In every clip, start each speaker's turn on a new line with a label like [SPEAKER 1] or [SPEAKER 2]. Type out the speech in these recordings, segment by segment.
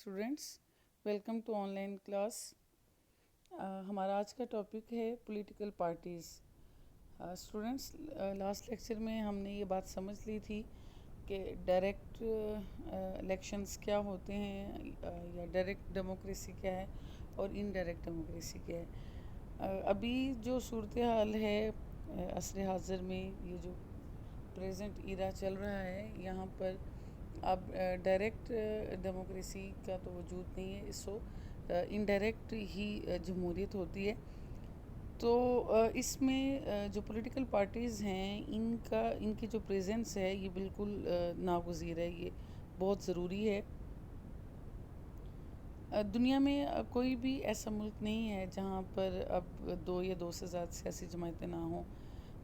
[SPEAKER 1] Students, welcome to online class. ہمارا آج کا ٹاپک ہے political parties. Students, last lecture میں ہم نے یہ بات سمجھ لی تھی کہ ڈائریکٹ الیکشنز کیا ہوتے ہیں یا ڈائریکٹ ڈیموکریسی کیا ہے اور انڈائریکٹ ڈیموکریسی کیا ہے. ابھی جو صورتحال ہے عصر حاضر میں، یہ جو پریزنٹ ایرا چل رہا ہے، یہاں پر اب ڈائریکٹ ڈیموکریسی کا تو وجود نہیں ہے، سو انڈائریکٹ ہی جمہوریت ہوتی ہے. تو اس میں جو پولیٹیکل پارٹیز ہیں، ان کی جو پریزنس ہے یہ بالکل ناگزیر ہے، یہ بہت ضروری ہے. دنیا میں کوئی بھی ایسا ملک نہیں ہے جہاں پر اب دو یا دو سے زیادہ سیاسی جماعتیں نہ ہوں،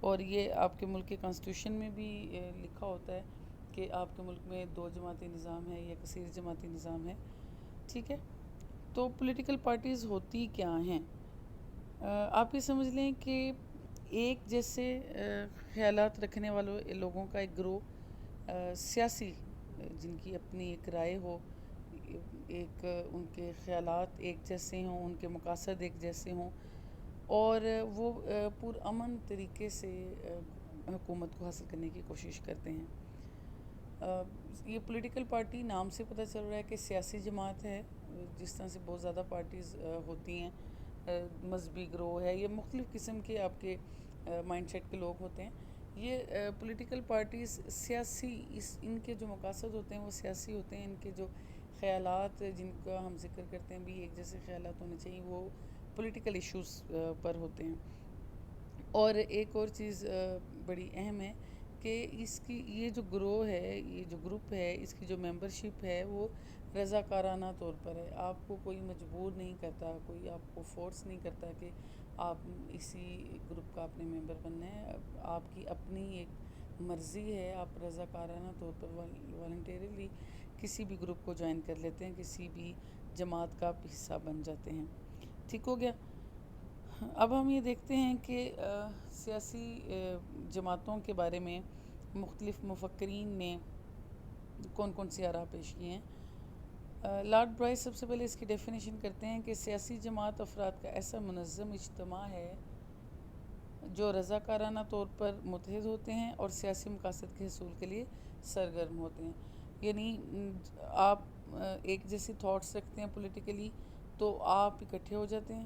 [SPEAKER 1] اور یہ آپ کے ملک کے کانسٹیٹیوشن میں بھی لکھا ہوتا ہے کہ آپ کے ملک میں دو جماعتی نظام ہے یا کثیر جماعتی نظام ہے. ٹھیک ہے، تو پولیٹیکل پارٹیز ہوتی کیا ہیں؟ آپ یہ سمجھ لیں کہ ایک جیسے خیالات رکھنے والوں لوگوں کا ایک گروہ، سیاسی، جن کی اپنی ایک رائے ہو، ایک ان کے خیالات ایک جیسے ہوں، ان کے مقاصد ایک جیسے ہوں، اور وہ پرامن طریقے سے حکومت کو حاصل کرنے کی کوشش کرتے ہیں. یہ پولیٹیکل پارٹی نام سے پتہ چل رہا ہے کہ سیاسی جماعت ہے، جس طرح سے بہت زیادہ پارٹیز ہوتی ہیں. مذہبی گروہ ہے، یہ مختلف قسم کے آپ کے مائنڈ سیٹ کے لوگ ہوتے ہیں. یہ پولیٹیکل پارٹیز سیاسی، ان کے جو مقاصد ہوتے ہیں وہ سیاسی ہوتے ہیں. ان کے جو خیالات جن کا ہم ذکر کرتے ہیں بھی ایک جیسے خیالات ہونے چاہیے، وہ پولیٹیکل ایشوز پر ہوتے ہیں. اور ایک اور چیز بڑی اہم ہے کہ یہ جو گروہ ہے، یہ جو گروپ ہے، اس کی جو ممبرشپ ہے وہ رضاکارانہ طور پر ہے. آپ کو کوئی مجبور نہیں کرتا، کوئی آپ کو فورس نہیں کرتا کہ آپ اسی گروپ کا اپنے ممبر بننا ہے. آپ کی اپنی ایک مرضی ہے، آپ رضاکارانہ طور پر والنٹیرلی کسی بھی گروپ کو جوائن کر لیتے ہیں، کسی بھی جماعت کا آپ حصہ بن جاتے ہیں. ٹھیک ہو گیا؟ اب ہم یہ دیکھتے ہیں کہ سیاسی جماعتوں کے بارے میں مختلف مفکرین نے کون کون سی آراء پیش کی ہیں. لارڈ برائس سب سے پہلے اس کی ڈیفینیشن کرتے ہیں کہ سیاسی جماعت افراد کا ایسا منظم اجتماع ہے جو رضاکارانہ طور پر متحد ہوتے ہیں اور سیاسی مقاصد کے حصول کے لیے سرگرم ہوتے ہیں. یعنی آپ ایک جیسی تھاٹس رکھتے ہیں پولیٹیکلی تو آپ اکٹھے ہو جاتے ہیں.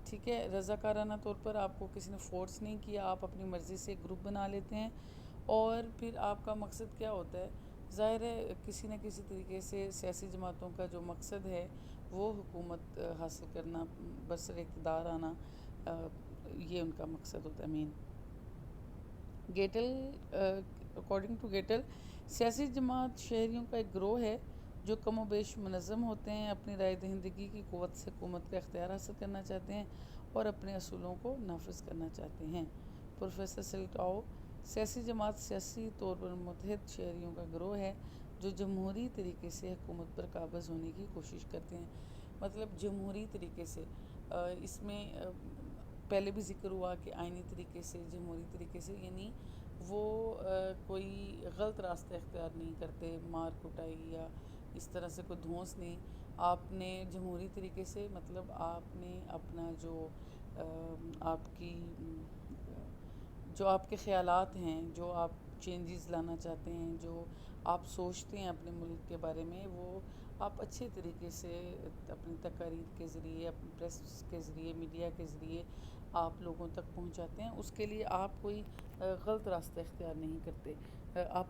[SPEAKER 1] ٹھیک ہے، رضاکارانہ طور پر آپ کو کسی نے فورس نہیں کیا، آپ اپنی مرضی سے ایک گروپ بنا لیتے ہیں. اور پھر آپ کا مقصد کیا ہوتا ہے؟ ظاہر ہے کسی نہ کسی طریقے سے سیاسی جماعتوں کا جو مقصد ہے وہ حکومت حاصل کرنا، برسر اقتدار آنا، یہ ان کا مقصد ہوتا ہے مین. اکارڈنگ ٹو گیٹل، سیاسی جماعت شہریوں کا ایک گروہ ہے جو کم و بیش منظم ہوتے ہیں، اپنی رائے دہندگی کی قوت سے حکومت کا اختیار حاصل کرنا چاہتے ہیں اور اپنے اصولوں کو نافذ کرنا چاہتے ہیں. پروفیسر سلٹاؤ، سیاسی جماعت سیاسی طور پر متحد شہریوں کا گروہ ہے جو جمہوری طریقے سے حکومت پر قابض ہونے کی کوشش کرتے ہیں. مطلب جمہوری طریقے سے، اس میں پہلے بھی ذکر ہوا کہ آئینی طریقے سے، جمہوری طریقے سے، یعنی وہ کوئی غلط راستہ اختیار نہیں کرتے، مار کٹائی یا اس طرح سے کوئی دھونس نہیں. آپ نے جمہوری طریقے سے، مطلب آپ نے اپنا جو آپ کے خیالات ہیں، جو آپ چینجز لانا چاہتے ہیں، جو آپ سوچتے ہیں اپنے ملک کے بارے میں، وہ آپ اچھے طریقے سے اپنی تقاریر کے ذریعے، اپنی پریس کے ذریعے، میڈیا کے ذریعے آپ لوگوں تک پہنچاتے ہیں. اس کے لیے آپ کوئی غلط راستہ اختیار نہیں کرتے. اب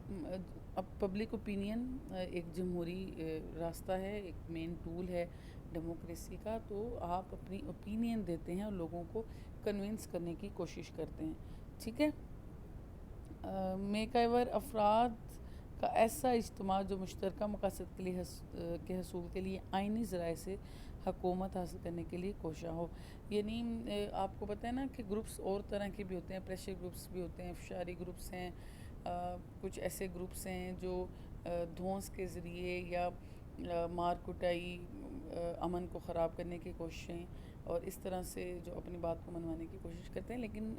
[SPEAKER 1] پبلک اوپینین ایک جمہوری راستہ ہے، ایک مین ٹول ہے ڈیموکریسی کا. تو آپ اپنی اوپینین دیتے ہیں اور لوگوں کو کنونس کرنے کی کوشش کرتے ہیں. ٹھیک ہے. میک ایور افراد کا ایسا اجتماع جو مشترکہ مقاصد کے حصول کے لیے آئینی ذرائع سے حکومت حاصل کرنے کے لیے کوشاں ہو. یعنی آپ کو پتہ ہے نا کہ گروپس اور طرح کے بھی ہوتے ہیں، پریشر گروپس بھی ہوتے ہیں، فشاری گروپس ہیں، کچھ ایسے گروپس ہیں جو دھونس کے ذریعے یا مار کٹائی، امن کو خراب کرنے کی کوششیں اور اس طرح سے جو اپنی بات کو منوانے کی کوشش کرتے ہیں. لیکن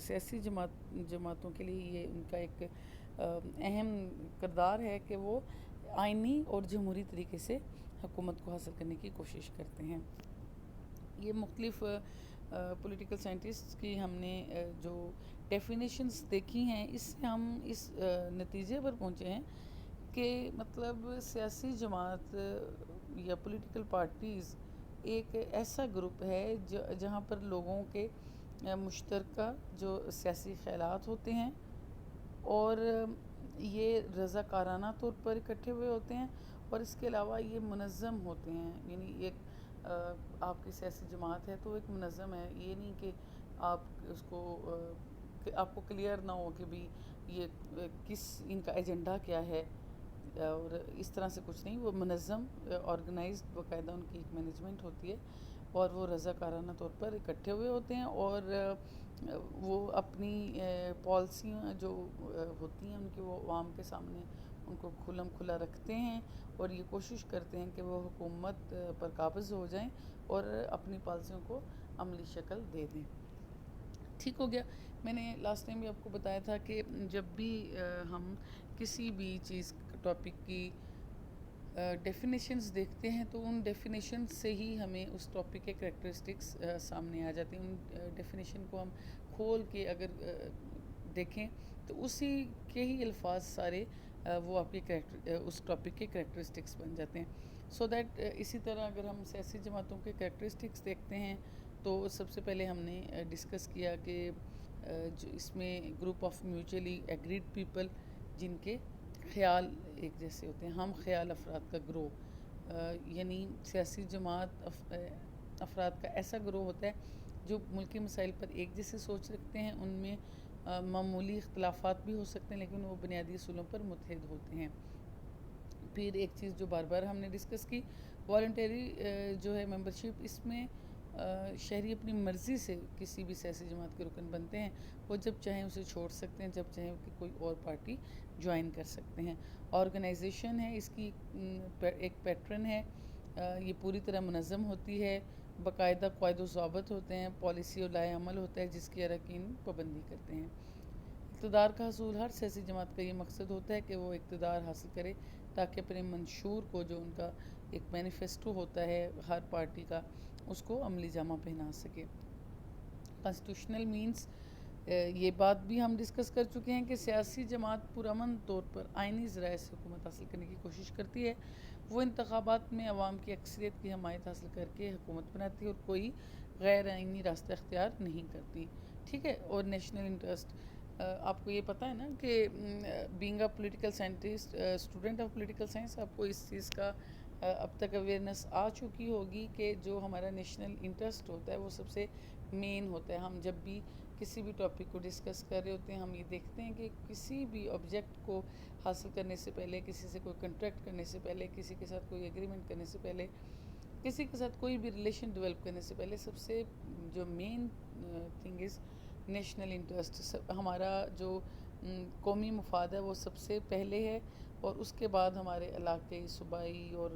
[SPEAKER 1] سیاسی جماعتوں کے لیے یہ ان کا ایک اہم کردار ہے کہ وہ آئینی اور جمہوری طریقے سے حکومت کو حاصل کرنے کی کوشش کرتے ہیں. یہ مختلف پولیٹیکل سائنٹسٹ کی ہم نے جو ڈیفینیشنز دیکھی ہیں، اس سے ہم اس نتیجے پر پہنچے ہیں کہ مطلب سیاسی جماعت یا پولیٹیکل پارٹیز ایک ایسا گروپ ہے جہاں پر لوگوں کے مشترکہ جو سیاسی خیالات ہوتے ہیں اور یہ رضاکارانہ طور پر اکٹھے ہوئے ہوتے ہیں، اور اس کے علاوہ یہ منظم ہوتے ہیں. یعنی ایک آپ کی سیاسی جماعت ہے تو ایک منظم ہے. یہ نہیں کہ آپ اس کو کہ آپ کو کلیئر نہ ہو کہ بھی یہ کس ان کا ایجنڈا کیا ہے، اور اس طرح سے کچھ نہیں. وہ منظم آرگنائزڈ باقاعدہ ان کی ایک مینجمنٹ ہوتی ہے، اور وہ رضاکارانہ طور پر اکٹھے ہوئے ہوتے ہیں، اور وہ اپنی پالیسیاں جو ہوتی ہیں ان کی وہ عوام کے سامنے ان کو کھلم کھلا رکھتے ہیں، اور یہ کوشش کرتے ہیں کہ وہ حکومت پر قابض ہو جائیں اور اپنی پالیسیوں کو عملی شکل دے دیں. ٹھیک ہو گیا. میں نے لاسٹ ٹائم بھی آپ کو بتایا تھا کہ جب بھی ہم کسی بھی چیز ٹاپک کی ڈیفینیشنز دیکھتے ہیں تو ان ڈیفینیشنز سے ہی ہمیں اس ٹاپک کے کریکٹرسٹکس سامنے آ جاتے ہیں. ان ڈیفینیشن کو ہم کھول کے اگر دیکھیں تو اسی کے ہی الفاظ سارے وہ آپ کے اس ٹاپک کے کریکٹرسٹکس بن جاتے ہیں. سو دیٹ اسی طرح اگر ہم سیاسی جماعتوں کے کریکٹرسٹکس دیکھتے ہیں تو سب سے پہلے ہم نے ڈسکس کیا کہ جو اس میں group of mutually agreed people جن کے خیال ایک جیسے ہوتے ہیں، ہم خیال افراد کا گروہ. یعنی سیاسی جماعت افراد کا ایسا گروہ ہوتا ہے جو ملکی مسائل پر ایک جیسے سوچ رکھتے ہیں. ان میں معمولی اختلافات بھی ہو سکتے ہیں لیکن وہ بنیادی اصولوں پر متحد ہوتے ہیں. پھر ایک چیز جو بار بار ہم نے ڈسکس کی، والنٹری جو ہے ممبرشپ، اس میں شہری اپنی مرضی سے کسی بھی سیاسی جماعت کے رکن بنتے ہیں. وہ جب چاہیں اسے چھوڑ سکتے ہیں، جب چاہیں کہ کوئی اور پارٹی جوائن کر سکتے ہیں. آرگنائزیشن ہے، اس کی ایک پیٹرن ہے، یہ پوری طرح منظم ہوتی ہے، باقاعدہ قواعد و ضوابط ہوتے ہیں، پالیسی اور لائحہ عمل ہوتا ہے جس کی اراکین پابندی کرتے ہیں. اقتدار کا حصول ہر سیاسی جماعت کا یہ مقصد ہوتا ہے کہ وہ اقتدار حاصل کرے تاکہ اپنے منشور کو، جو ان کا ایک مینیفیسٹو ہوتا ہے ہر پارٹی کا، اس کو عملی جامہ پہنا سکے. کانسٹیٹیوشنل مینز، یہ بات بھی ہم ڈسکس کر چکے ہیں کہ سیاسی جماعت پرامن طور پر آئینی ذرائع سے حکومت حاصل کرنے کی کوشش کرتی ہے. وہ انتخابات میں عوام کی اکثریت کی حمایت حاصل کر کے حکومت بناتی ہے اور کوئی غیر آئینی راستہ اختیار نہیں کرتی. ٹھیک ہے. اور نیشنل انٹرسٹ، آپ کو یہ پتہ ہے نا کہ being a political scientist, student of political science, آپ کو اس چیز کا اب تک اویئرنیس آ چکی ہوگی کہ جو ہمارا نیشنل انٹرسٹ ہوتا ہے وہ سب سے مین ہوتا ہے. ہم جب بھی کسی بھی ٹاپک کو ڈسکس کر رہے ہوتے ہیں، ہم یہ دیکھتے ہیں کہ کسی بھی آبجیکٹ کو حاصل کرنے سے پہلے، کسی سے کوئی کنٹریکٹ کرنے سے پہلے، کسی کے ساتھ کوئی ایگریمنٹ کرنے سے پہلے، کسی کے ساتھ کوئی بھی ریلیشن ڈیولپ کرنے سے پہلے، سب سے جو main thing is national interest. ہمارا جو قومی مفاد ہے وہ سب سے پہلے ہے، اور اس کے بعد ہمارے علاقائی، صوبائی اور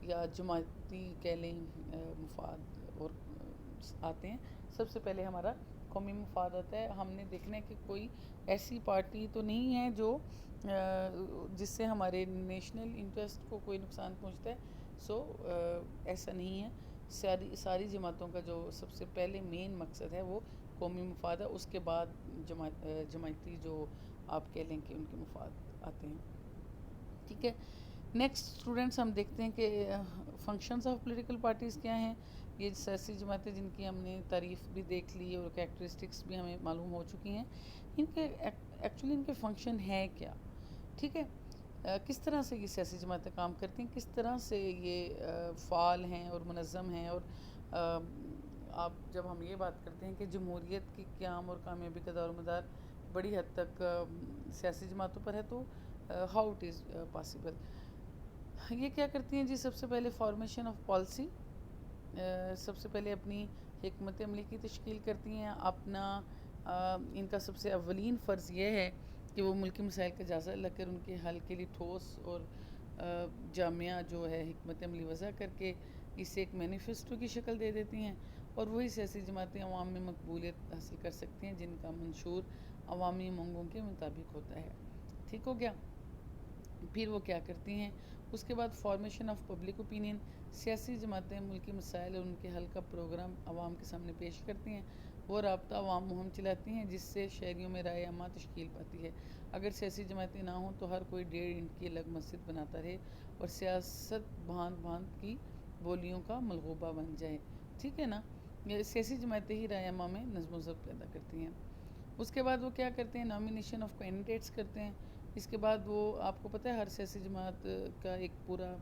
[SPEAKER 1] یا جماعتی کہہ لیں مفاد اور آتے ہیں. سب سے پہلے ہمارا قومی مفاد آتا ہے. ہم نے دیکھنا ہے کہ کوئی ایسی پارٹی تو نہیں ہے جو جس سے ہمارے نیشنل انٹرسٹ کو کوئی نقصان پہنچتا ہے. ایسا نہیں ہے. ساری جماعتوں کا جو سب سے پہلے مین مقصد ہے وہ قومی مفاد ہے. اس کے بعد جماعتی جو آپ کہہ لیں کہ ان کے مفاد آتے ہیں. ٹھیک ہے. نیکسٹ اسٹوڈنٹس، ہم دیکھتے ہیں کہ فنکشنز آف پولیٹیکل پارٹیز کیا ہیں. یہ سیاسی جماعتیں جن کی ہم نے تعریف بھی دیکھ لی اور کریکٹرسٹکس بھی ہمیں معلوم ہو چکی ہیں، ان کے ایکچولی ان کے فنکشن ہے کیا. ٹھیک ہے. کس طرح سے یہ سیاسی جماعتیں کام کرتی ہیں، کس طرح سے یہ فعال ہیں اور منظم ہیں. اور آپ جب ہم یہ بات کرتے ہیں کہ جمہوریت کی قیام اور کامیابی کا دار و مدار بڑی حد تک سیاسی جماعتوں پر ہے، تو ہاؤ اٹ از پاسبل. یہ کیا کرتی ہیں جی؟ سب سے پہلے فارمیشن آف پالیسی، سب سے پہلے اپنی حکمت عملی کی تشکیل کرتی ہیں. ان کا سب سے اولین فرض یہ ہے کہ وہ ملکی مسائل کا جائزہ لے کر ان کے حل کے لیے ٹھوس اور جامعہ جو ہے حکمت عملی وضع کر کے اسے ایک مینیفیسٹو کی شکل دے دیتی ہیں، اور وہی سیاسی جماعتیں عوام میں مقبولیت حاصل کر سکتی ہیں جن کا منشور عوامی امنگوں کے مطابق ہوتا ہے. ٹھیک ہو گیا. پھر وہ کیا کرتی ہیں؟ اس کے بعد فارمیشن آف پبلک اوپینین، سیاسی جماعتیں ملکی مسائل اور ان کے حل کا پروگرام عوام کے سامنے پیش کرتی ہیں. وہ رابطہ عوام مہم چلاتی ہیں جس سے شہریوں میں رائے عامہ تشکیل پاتی ہے. اگر سیاسی جماعتیں نہ ہوں تو ہر کوئی 1.5 اینٹ کی الگ مسجد بناتا رہے اور سیاست بھانت بھانت کی بولیوں کا ملغوبہ بن جائے. ٹھیک ہے نا. یہ سیاسی جماعتیں ہی رائے عامہ میں نظم و ضبط پیدا کرتی ہیں. اس کے بعد وہ کیا کرتے ہیں؟ نامینیشن آف کینڈیڈیٹس کرتے ہیں. اس کے بعد وہ آپ کو پتہ ہے ہر سیاسی جماعت کا ایک پورا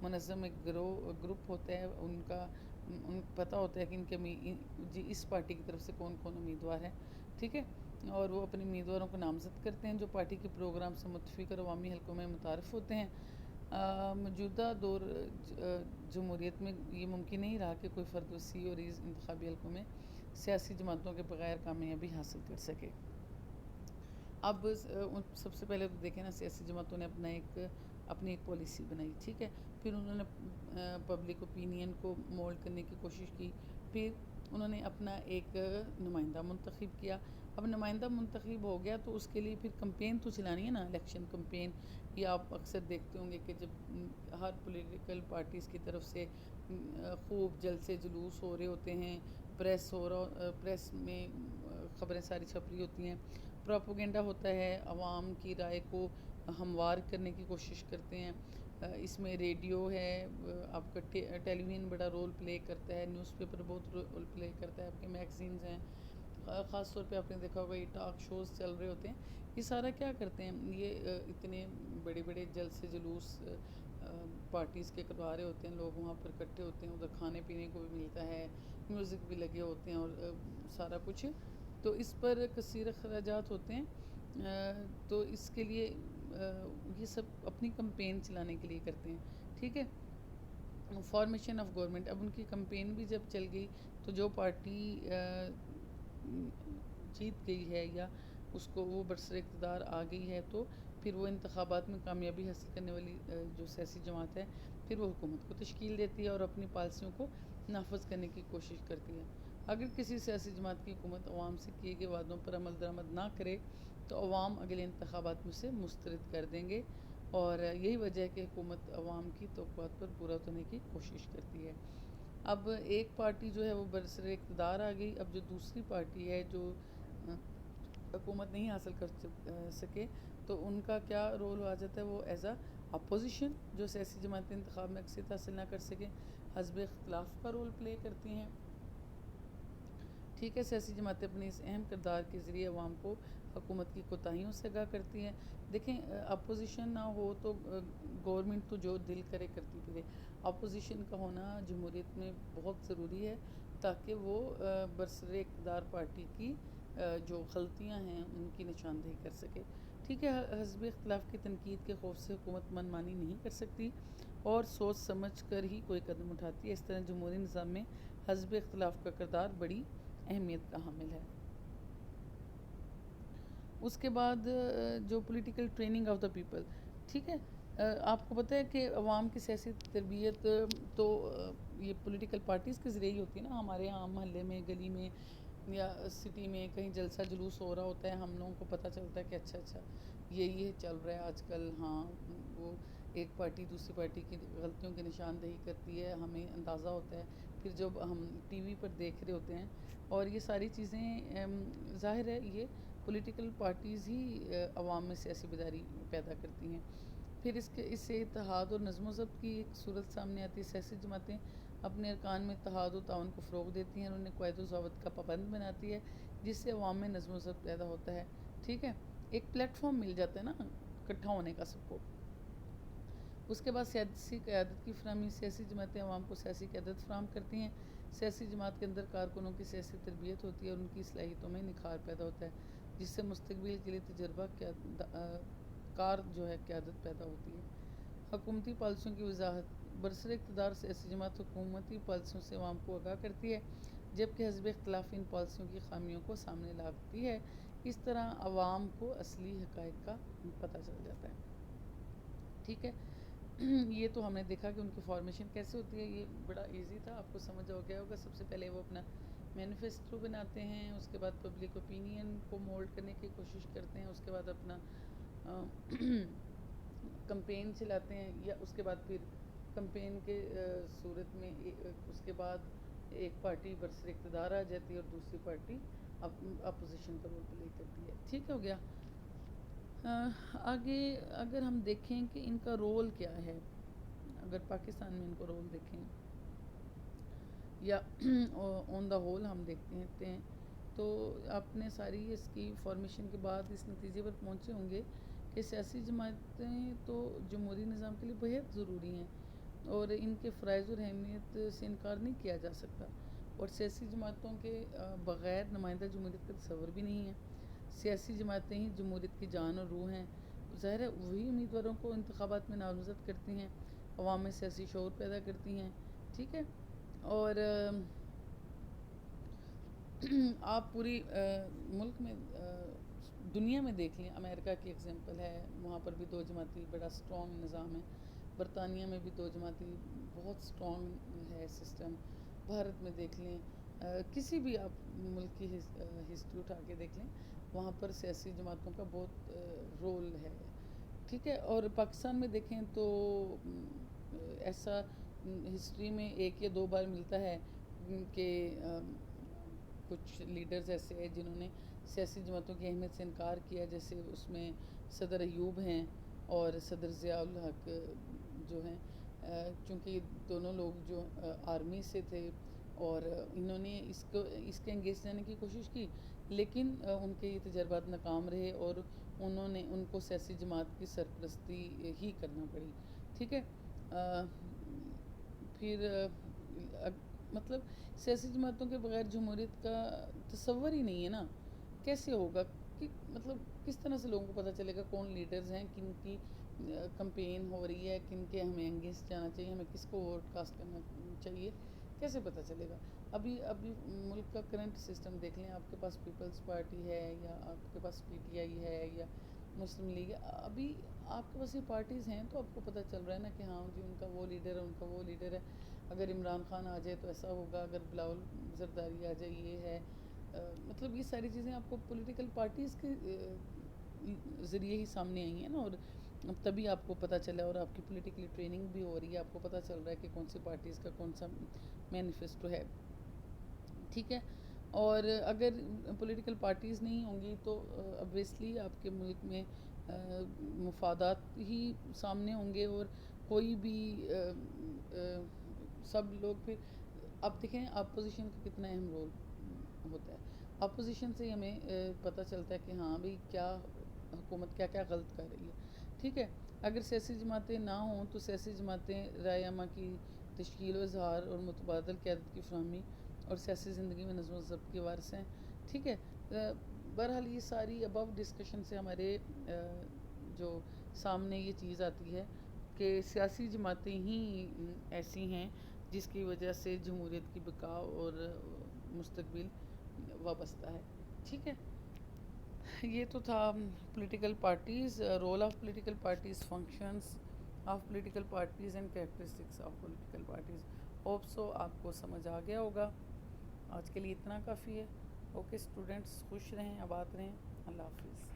[SPEAKER 1] منظم ایک گروپ ہوتا ہے، ان پتہ ہوتا ہے کہ ان کے جی اس پارٹی کی طرف سے کون کون امیدوار ہے. ٹھیک ہے. اور وہ اپنے امیدواروں کو نامزد کرتے ہیں جو پارٹی کے پروگرام سے متفق اور عوامی حلقوں میں متعارف ہوتے ہیں. موجودہ دور جمہوریت میں یہ ممکن نہیں رہا کہ کوئی فرد وسیع اور انتخابی حلقوں میں سیاسی جماعتوں کے بغیر کامیابی حاصل کر سکے. اب سب سے پہلے تو دیکھیں نا، سیاسی جماعتوں نے اپنی ایک پالیسی بنائی. ٹھیک ہے. پھر انہوں نے پبلک اوپینین کو مولڈ کرنے کی کوشش کی. پھر انہوں نے اپنا ایک نمائندہ منتخب کیا. اب نمائندہ منتخب ہو گیا تو اس کے لیے پھر کمپین تو چلانی ہے نا، الیکشن کمپین. یہ آپ اکثر دیکھتے ہوں گے کہ جب ہر پولیٹیکل پارٹیز کی طرف سے خوب جلسے جلوس ہو رہے ہوتے ہیں، پریس میں خبریں ساری چھپ رہی ہوتی ہیں، پروپیگنڈا ہوتا ہے، عوام کی رائے کو ہموار کرنے کی کوشش کرتے ہیں. اس میں ریڈیو ہے، آپ کا ٹیلی ویژن بڑا رول پلے کرتا ہے، نیوز پیپر بہت رول پلے کرتا ہے، آپ کے میگزینز ہیں. خاص طور پہ آپ نے دیکھا ہوگا یہ ٹاک شوز چل رہے ہوتے ہیں. یہ سارا کیا کرتے ہیں؟ یہ اتنے بڑے بڑے جلسے جلوس پارٹیز کے کروا رہے ہوتے ہیں، لوگ وہاں پر اکٹھے ہوتے ہیں، ادھر کھانے پینے کو بھی ملتا ہے، میوزک بھی لگے ہوتے ہیں اور سارا کچھ. تو اس پر کثیر اخراجات ہوتے ہیں. تو اس کے لیے یہ سب اپنی کمپین چلانے کے لیے کرتے ہیں. ٹھیک ہے. فارمیشن آف گورنمنٹ، اب ان کی کمپین بھی جب چل گئی تو جو پارٹی جیت گئی ہے یا اس کو وہ برسر اقتدار آ گئی ہے تو پھر وہ انتخابات میں کامیابی حاصل کرنے والی جو سیاسی جماعت ہے پھر وہ حکومت کو تشکیل دیتی ہے اور اپنی پالیسیوں کو نافذ کرنے کی کوشش کرتی ہے. اگر کسی سیاسی جماعت کی حکومت عوام سے کیے گئے وعدوں پر عمل درآمد نہ کرے تو عوام اگلے انتخابات میں سے مسترد کر دیں گے، اور یہی وجہ ہے کہ حکومت عوام کی توقعات پر پورا اترنے کی کوشش کرتی ہے. اب ایک پارٹی جو ہے وہ برسر اقتدار آ گئی، اب جو دوسری پارٹی ہے جو حکومت نہیں حاصل کر سکے تو ان کا کیا رول آ جاتا ہے؟ وہ ایز اے اپوزیشن، جو سیاسی جماعتیں انتخاب میں اکثریت حاصل نہ کر سکیں، حزب اختلاف کا رول پلے کرتی ہیں. ٹھیک ہے. سیاسی جماعتیں اپنے اس اہم کردار کے ذریعے عوام کو حکومت کی کوتاہیوں سے آگاہ کرتی ہیں. دیکھیں اپوزیشن نہ ہو تو گورنمنٹ تو جو دل کرے کرتی پھرے. اپوزیشن کا ہونا جمہوریت میں بہت ضروری ہے تاکہ وہ برسر اقتدار پارٹی کی جو غلطیاں ہیں ان کی نشاندہی کر سکے. ٹھیک ہے. حزب اختلاف کی تنقید کے خوف سے حکومت من مانی نہیں کر سکتی اور سوچ سمجھ کر ہی کوئی قدم اٹھاتی ہے. اس طرح جمہوری نظام میں حزب اختلاف کا کردار بڑی اہمیت کا حامل ہے. اس کے بعد جو political training of the people. ٹھیک ہے. آپ کو پتہ ہے کہ عوام کی سیاسی تربیت تو یہ پولیٹیکل پارٹیز کے ذریعے ہی ہوتی ہے نا. ہمارے یہاں محلے میں، گلی میں یا سٹی میں کہیں جلسہ جلوس ہو رہا ہوتا ہے، ہم لوگوں کو پتہ چلتا ہے کہ اچھا یہ چل رہا ہے آج کل. ہاں وہ ایک پارٹی دوسری پارٹی کی غلطیوں کی نشاندہی کرتی ہے، ہمیں اندازہ ہوتا ہے. پھر جب ہم ٹی وی پر دیکھ رہے ہوتے ہیں اور یہ ساری چیزیں ظاہر ہے یہ پولیٹیکل پارٹیز ہی عوام میں سیاسی بیداری پیدا کرتی ہیں. پھر اس سے اتحاد اور نظم و ضبط کی ایک صورت سامنے آتی ہے. سیاسی جماعتیں اپنے ارکان میں اتحاد و تعاون کو فروغ دیتی ہیں اور انہیں قواعد و ضوابط کا پابند بناتی ہے جس سے عوام میں نظم و ضبط پیدا ہوتا ہے. ٹھیک ہے. ایک پلیٹ فارم مل جاتا ہے نا اکٹھا ہونے کا سب کو. اس کے بعد سیاسی قیادت کی فراہمی. سیاسی جماعتیں عوام کو سیاسی قیادت فراہم کرتی ہیں. سیاسی جماعت کے اندر کارکنوں کی سیاسی تربیت ہوتی ہے اور ان کی صلاحیتوں میں نکھار پیدا ہوتا ہے جس سے مستقبل کے لیے تجربہ کار جو ہے قیادت پیدا ہوتی ہے. حکومتی پالیسیوں کی وضاحت. برسر اقتدار سیاسی جماعت حکومتی پالیسیوں سے عوام کو آگاہ کرتی ہے جبکہ حزب اختلاف ان پالیسیوں کی خامیوں کو سامنے لاتی ہے. اس طرح عوام کو اصلی حقائق کا پتہ چل جاتا ہے. ٹھیک ہے. یہ تو ہم نے دیکھا کہ ان کی فارمیشن کیسے ہوتی ہے. یہ بڑا ایزی تھا، آپ کو سمجھ ہو گیا ہوگا. سب سے پہلے وہ اپنا مینیفیسٹو بناتے ہیں، اس کے بعد پبلک اوپینین کو مولڈ کرنے کی کوشش کرتے ہیں، اس کے بعد اپنا کمپین چلاتے ہیں یا اس کے بعد پھر کمپین کے صورت میں اس کے بعد ایک پارٹی برسر اقتدار آ جاتی ہے اور دوسری پارٹی اپوزیشن کا رول پلے کرتی ہے. ٹھیک ہو گیا. آگے اگر ہم دیکھیں کہ ان کا رول کیا ہے، اگر پاکستان میں ان کو رول دیکھیں یا آن دا ہول ہم دیکھتے ہیں تو آپ نے ساری اس کی فارمیشن کے بعد اس نتیجے پر پہنچے ہوں گے کہ سیاسی جماعتیں تو جمہوری نظام کے لیے بہت ضروری ہیں اور ان کے فرائض اور اہمیت سے انکار نہیں کیا جا سکتا، اور سیاسی جماعتوں کے بغیر نمائندہ جمہوریت کا تصور بھی نہیں ہے. سیاسی جماعتیں ہی جمہوریت کی جان اور روح ہیں. ظاہر ہے وہی امیدواروں کو انتخابات میں نامزد کرتی ہیں، عوام میں سیاسی شعور پیدا کرتی ہیں. ٹھیک ہے. اور آپ پوری ملک میں دنیا میں دیکھ لیں، امریکہ کی اگزامپل ہے، وہاں پر بھی 2 جماعتی بڑا سٹرونگ نظام ہے. برطانیہ میں بھی 2 جماعتی بہت سٹرونگ ہے سسٹم. بھارت میں دیکھ لیں، کسی بھی آپ ملک کی ہسٹری اٹھا کے دیکھ لیں، وہاں پر سیاسی جماعتوں کا بہت رول ہے. ٹھیک ہے. اور پاکستان میں دیکھیں تو ایسا ہسٹری میں 1 یا 2 بار ملتا ہے کہ کچھ لیڈرز ایسے ہیں جنہوں نے سیاسی جماعتوں کی اہمیت سے انکار کیا، جیسے اس میں صدر ایوب ہیں اور صدر ضیاء الحق جو ہیں، چونکہ دونوں لوگ جو آرمی سے تھے اور انہوں نے اس کے انگیز جانے کی کوشش کی، لیکن ان کے یہ تجربات ناکام رہے اور ان کو سیاسی جماعت کی سرپرستی ہی کرنا پڑی. ٹھیک ہے. پھر مطلب سیاسی جماعتوں کے بغیر جمہوریت کا تصور ہی نہیں ہے نا. کیسے ہوگا کہ مطلب کس طرح سے لوگوں کو پتہ چلے گا کون لیڈرز ہیں، کن کی کمپین ہو رہی ہے، کن کے ہمیں انگیسٹ جانا چاہیے، ہمیں کس کو ووٹ کاسٹ کرنا چاہیے، کیسے پتہ چلے گا؟ ابھی ملک کا کرنٹ سسٹم دیکھ لیں. آپ کے پاس پیپلز پارٹی ہے یا آپ کے پاس PTI ہے یا مسلم لیگ ہے. ابھی آپ کے پاس یہ پارٹیز ہیں تو آپ کو پتہ چل رہا ہے نا کہ ہاں جی ان کا وہ لیڈر ہے، ان کا وہ لیڈر ہے. اگر عمران خان آ جائے تو ایسا ہوگا، اگر بلاول زرداری آ جائے یہ ہے. مطلب یہ ساری چیزیں آپ کو پولیٹیکل پارٹیز کے ذریعے ہی سامنے آئی ہیں نا، اور تبھی آپ کو پتہ چلا اور آپ کی پولیٹیکلی ٹریننگ بھی ہو رہی ہے. آپ کو پتہ چل رہا ہے کہ کون سی پارٹیز کا کون سا مینیفیسٹو ہے. ٹھیک ہے. اور اگر پولیٹیکل پارٹیز نہیں ہوں گی تو obviously آپ کے ملک میں مفادات ہی سامنے ہوں گے اور کوئی بھی سب لوگ پھر اب دیکھیں اپوزیشن کا کتنا اہم رول ہوتا ہے. اپوزیشن سے ہمیں پتہ چلتا ہے کہ ہاں بھئی کیا حکومت کیا غلط کر رہی ہے. ٹھیک ہے. اگر سیاسی جماعتیں نہ ہوں تو سیاسی جماعتیں رائے عامہ کی تشکیل و اظہار اور متبادل قیادت کی فراہمی اور سیاسی زندگی میں نظم و ضبط کے وارث ہیں. ٹھیک ہے. بہرحال یہ ساری ابو ڈسکشن سے ہمارے جو سامنے یہ چیز آتی ہے کہ سیاسی جماعتیں ہی ایسی ہیں جس کی وجہ سے جمہوریت کی بقا اور مستقبل وابستہ ہے. ٹھیک ہے. یہ تو تھا political parties, role of political parties, functions of political parties and characteristics of political parties. Hope so آپ کو سمجھ آ گیا ہوگا. آج کے لیے اتنا کافی ہے. اوکے اسٹوڈنٹس، خوش رہیں، آباد رہیں. اللہ حافظ.